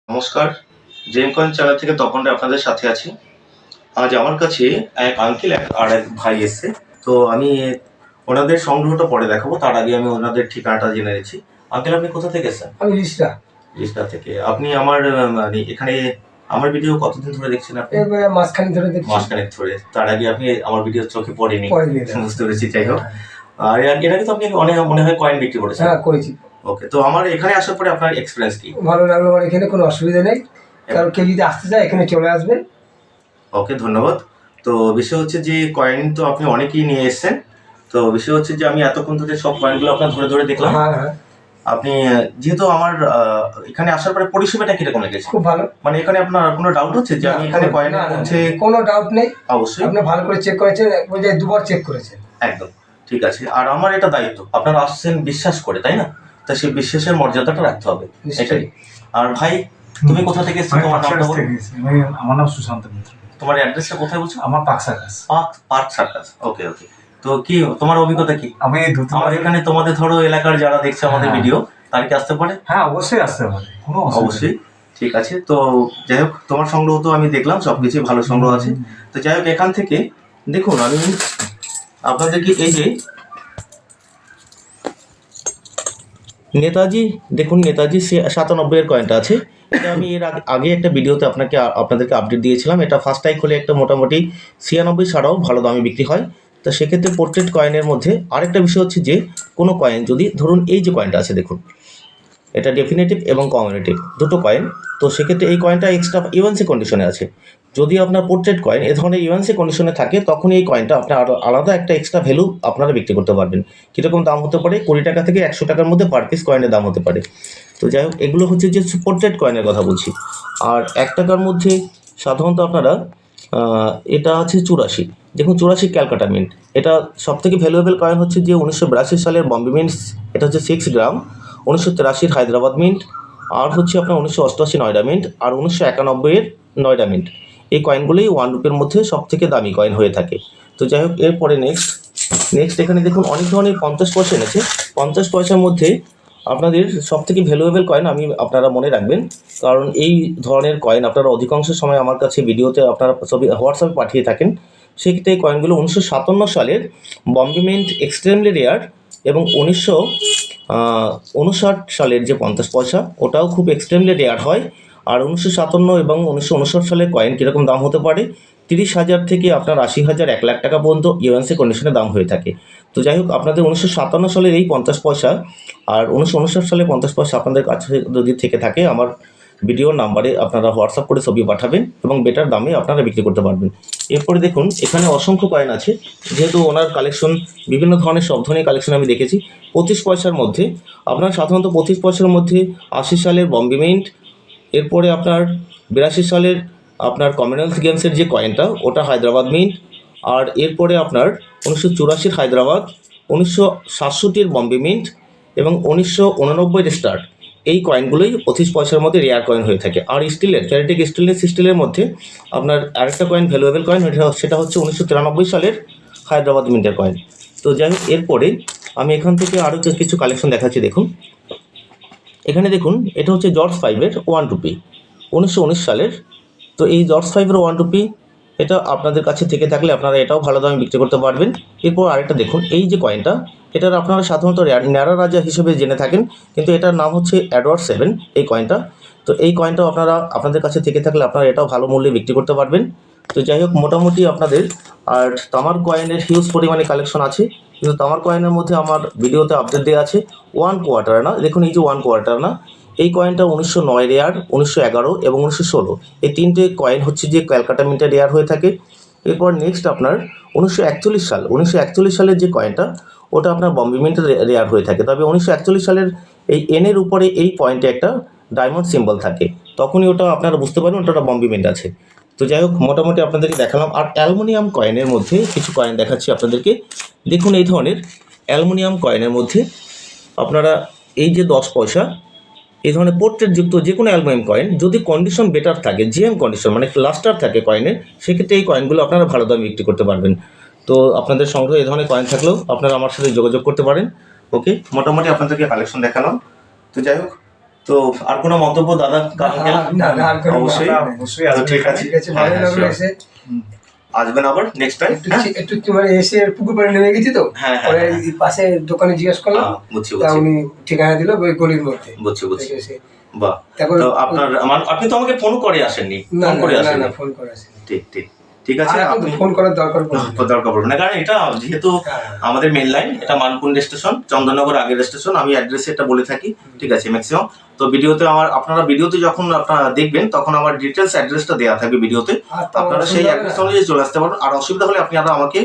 নমস্কার, জেম coin channel থেকে তপন রে আপনাদের সাথে আছি। আজ আমার কাছে এক আঙ্কেল আর এক ভাই এসছে। তো আমি ওনাদের সংগ্রহটা পরে দেখাবো, তার আগে আমি ওনাদের ঠিকানাটা জেনে নিচ্ছি। আঙ্কেল, আপনি কোথা থেকে এসেছেন? আমি রিস্টা রিষ্টা থেকে। আপনি আমার মানে এখানে আমার ভিডিও কতদিন ধরে দেখছেন আপনি? মাঝখানে ধরে দেখছি। মাসখানেক ধরে। তার আগে আপনি আমার ভিডিও চোখে পড়েনি, পড়েনি। বুঝতে পেরেছি। যাই হোক, আর এর আগে তো আপনি অনেক মনে হয় কয়েন বিক্রি করেছেন। হ্যাঁ, করেছি। ওকে, তো আমার এখানে আসার পরে আপনার এক্সপিরিয়েন্স কি? ভালো লাগলো। আমার এখানে কোনো অসুবিধা নেই, কারণ কেউ যদি আসতে চায় এখানে চলে আসবে। ওকে, ধন্যবাদ। তো বিষয় হচ্ছে যে কয়েন তো আপনি অনেকেই নিয়ে এসেছেন। তো বিষয় হচ্ছে যে আমি এতক্ষণ ধরে সব কয়েনগুলো আপনার ধরে ধরে দেখলাম। হ্যাঁ হ্যাঁ, আপনি যেহেতু আমার এখানে আসার পরে পরিষেবাটা কিরকম লেগেছে? খুব ভালো। মানে এখানে আপনার কোনো ডাউট হচ্ছে যে আমি এখানে কয়েনের মধ্যে? কোনো ডাউট নেই, অবশ্যই আপনি ভালো করে চেক করেছেন, বলছে দুবার চেক করেছেন। একদম ঠিক আছে। আর আমার এটা দায়িত্ব, আপনারা আসছেন বিশ্বাস করে, তাই না? তা সেই বিশ্বাসের মর্যাদাটা রাখতে হবে, এটাই। আর ভাই, তুমি কোথা থেকে এসেছো? তোমার নামটা বলো। আমার নাম সুশান্ত মিত্র। তোমার অ্যাড্রেসটা কোথায় বলছো? আমার পার্ক সার্কাস। পার্ক সার্কাস। Okay okay. তো কি তোমার অভিজ্ঞতা কি? আমি আমার এখানে তোমাদের ধরো এলাকার যারা দেখছে আমাদের ভিডিও, তার কি আসতে পারে? হ্যাঁ, অবশ্যই আসতে পারে, কোনো অবশ্যই। ঠিক আছে। তো যাই হোক, তোমার সংগ্রহ তো আমি দেখলাম সবকিছু ভালো সংগ্রহ আছে। তো যাই হোক, এখান থেকে দেখুন আমি আপনাদেরকে এই যে নেতাজি, দেখুন নেতাজি 97 এর কয়েনটা আছে। এটা আমি এর আগে একটা ভিডিওতে আপনাদেরকে আপডেট দিয়েছিলাম। এটা ফার্স্ট টাইম হলে একটা মোটামুটি 96 ছাড়াও ভালো দামে বিক্রি হয়। তো সেক্ষেত্রে পোর্ট্রেট কয়েনের মধ্যে আরেকটা বিষয় হচ্ছে যে কোনো কয়েন যদি ধরুন এই যে কয়েনটা আছে দেখুন, এটা ডেফিনেটিভ এবং কমিউনিটিভ দুটো কয়েন। তো সেক্ষেত্রে এই কয়েনটা এক্সট্রা ইউএনসি কন্ডিশনে আছে। যদি আপনার পোর্ট্রেট কয়েন এ ধরনের ইউএনসি কন্ডিশনে থাকে, তখন এই কয়েনটা আপনার আলাদা একটা এক্সট্রা ভ্যালু আপনারা বিক্রি করতে পারবেন। কীরকম দাম হতে পারে? 20 টাকা থেকে 100 টাকার মধ্যে পার পিস কয়েনের দাম হতে পারে। তো যাই হোক, এগুলো হচ্ছে যে পোর্ট্রেট কয়েনের কথা বলছি। আর 1 টাকার মধ্যে সাধারণত আপনারা এটা আছে 84। দেখুন 84 ক্যালকাটা মিন্ট। এটা সবথেকে ভ্যালুয়েবল কয়েন হচ্ছে যে 1982 সালের বম্বে মিন্টস। এটা হচ্ছে 6 গ্রাম। 1983 হায়দ্রাবাদ মিন্ট, আর হচ্ছে আপনার 1988 নয়ডা মিন্ট, আর 1991 নয়ডা মিন্ট। এই কয়েনগুলোই 1 রুপির মধ্যে সব থেকে দামি কয়েন হয়ে থাকে। তো যাই হোক, এরপরে নেক্সট এখানে দেখুন অনেক ধরনের 50 পয়সা এনেছে। 50 পয়সার মধ্যে আপনাদের সব থেকে ভ্যালুয়েবল কয়েন আপনারা মনে রাখবেন, কারণ এই ধরনের কয়েন আপনারা অধিকাংশ সময় আমার কাছে ভিডিওতে আপনারা ছবি হোয়াটসঅ্যাপে পাঠিয়ে থাকেন। সেক্ষেত্রে এই কয়েনগুলো 1957 সালের বম্বে মিন্ট এক্সট্রিমলি রেয়ার, এবং 1959 সালের যে 50 পয়সা ওটাও খুব এক্সট্রিমলি রেয়ার হয়। আর 1957 এবং 1959 সালের কয়েন কীরকম দাম হতে পারে? 30,000 থেকে আপনার 80,000, 1 লাখ টাকা পর্যন্ত ইউএনসি কন্ডিশনে দাম হয়ে থাকে। তো যাই হোক, আপনাদের 1957 সালের এই 50 পয়সা আর 1959 সালের 50 পয়সা আপনাদের কাছে যদি থেকে থাকে, আমার ভিডিওর নাম্বারে আপনারা হোয়াটসঅ্যাপ করে ছবি পাঠাবেন এবং বেটার দামে আপনারা বিক্রি করতে পারবেন। এরপরে দেখুন এখানে অসংখ্য কয়েন আছে। যেহেতু ওনার কালেকশন বিভিন্ন ধরনের, সব ধরনের কালেকশন আমি দেখেছি। 25 পয়সার মধ্যে আপনার সাধারণত 25 পয়সার মধ্যে 80 সালের বম্বে মিন্ট, এরপরে আপনার 82 সালের আপনার কমনওয়েলথ গেমসের যে কয়েনটা ওটা হায়দ্রাবাদ মিন্ট, আর এরপরে আপনার 1984 হায়দ্রাবাদ, 1967 বম্বে মিন্ট এবং 1989 স্টার্ট। এই কয়েনগুলোই 25 পয়সার মধ্যে রেয়ার কয়েন হয়ে থাকে। আর স্টিলের ফেরিটিক স্টিলের মধ্যে আপনার আরেকটা কয়েন ভ্যালুয়েবল কয়েন, সেটা হচ্ছে 1993 সালের হায়দ্রাবাদ মিন্টের কয়েন। তো যাই হোক, এরপরে আমি এখান থেকে আরও কিছু কালেকশন দেখাচ্ছি। দেখুন এখানে দেখুন, এটা হচ্ছে জর্জ 5-এর 1 রুপি, 1919 সালের। তো এই জর্জ 5-এর 1 রুপি এটা আপনাদের কাছে থেকে থাকলে আপনারা এটাও ভালো দামে বিক্রি করতে পারবেন। এরপর আরেকটা দেখুন, এই যে কয়েনটা, এটার আপনারা সাধারণত ন্যাড়া রাজা হিসেবে জেনে থাকেন, কিন্তু এটার নাম হচ্ছে এডওয়ার্ড 7 এই কয়েনটা। তো এই কয়েনটাও আপনাদের কাছে থেকে থাকলে আপনারা এটাও ভালো মূল্যে বিক্রি করতে পারবেন। তো যাই হোক, মোটামুটি আপনাদের আর তামার কয়েনের হিউজ পরিমাণে কালেকশন আছে, কিন্তু তামার কয়েনের মধ্যে আমার ভিডিওতে আপডেট দেওয়া আছে 1 কোয়ার্টার আনা। দেখুন এই যে 1 কোয়ার্টার আনা, এই কয়েনটা 1909 রেয়ার, 1911 এবং 1916 এই তিনটে কয়েন হচ্ছে যে ক্যালকাটা মিন্টে রেয়ার হয়ে থাকে। এরপর নেক্সট আপনার 1941 সালের যে কয়েনটা ওটা আপনার বম্বে মিন্টে রেয়ার হয়ে থাকে। তবে 1941 সালের এই এনের উপরে এই পয়েন্টে একটা ডায়মন্ড সিম্বল থাকে, তখনই ওটা আপনারা বুঝতে পারবেন ওটা বম্বে মিন্ট আছে। তো যাই হোক, মোটামুটি আপনাদেরকে দেখালাম। আর অ্যালুমিনিয়াম কয়েনের মধ্যে কিছু কয়েন দেখাচ্ছি আপনাদেরকে। দেখুন এই ধরনের অ্যালুমিনিয়াম কয়েনের মধ্যে আপনারা এই যে 10 পয়সা, এই ধরনের পোর্ট্রেট যুক্ত যে কোনো অ্যালুমিনিয়াম কয়েন যদি কন্ডিশন বেটার থাকে, জিএম কন্ডিশন মানে লাস্টার থাকে কয়েনের, সেক্ষেত্রে এই কয়েনগুলো আপনারা ভালো দামে বিক্রি করতে পারবেন। তো আপনাদের সংগ্রহ এই ধরনের কয়েন থাকলেও আপনারা আমার সাথে যোগাযোগ করতে পারেন। ওকে, মোটামুটি আপনাদেরকে কালেকশন দেখালাম। তো যাই হোক, তো আর কোনো মন্তব্য দাদা আঙ্কেল? না, আর কোনো অবশ্যই। দাদা অবশ্যই তো আসবে ঠিক এখানে। আছে। ঠিক আছে, ভালো হ্যাঁ, লাগলো sure. এসে। আসবেন আবার নেক্সট টাইম। একটু মানে এসে পুকুর পাড়ে নেমে গেছি তো, হ্যাঁ, হ্যাঁ, পরে হ্যাঁ। এই পাশে দোকানে জিজ্ঞেস করলাম, বুঝছি তা বুঝছি উনি ঠিকানা দিল ওই গলির মধ্যে। বুঝছি বুঝছি। এসে বাহ। তারপর তো আপনার আপনি তো আমাকে ফোন করে আসেননি, না ফোন করে না আসেননি। না, ফোন করে আসেনি। ঠিক ঠিক ঠিক আছে। আর এখন তো আপনি ফোন করার দরকার পড়ে না। দরকার পড়বে না, কারণ এটা যেহেতু হ্যাঁ। আমাদের মেন লাইন, এটা মানকুন্ড স্টেশন, চন্দননগর আগের স্টেশন। আমি অ্যাড্রেসে এটা বলে থাকি, ঠিক আছে ম্যাক্সিমাম। তো ভিডিওতে আপনারা ভিডিওতে যখন আপনারা দেখবেন তখন আমার ডিটেলস অ্যাড্রেসটা দেওয়া থাকবে ভিডিওতে, আর তো আপনারা সেই অসুবিধা হবে অ্যাড্রেস না। অনুযায়ী চলে আসতে পারবেন। আর অসুবিধা হলে আপনি আরো আমাকে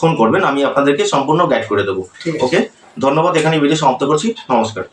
ফোন করবেন, আমি আপনাদেরকে সম্পূর্ণ গাইড করে দেবো। ঠিক আছে। ওকে, ধন্যবাদ। এখানে ভিডিও সমাপ্ত করছি। নমস্কার।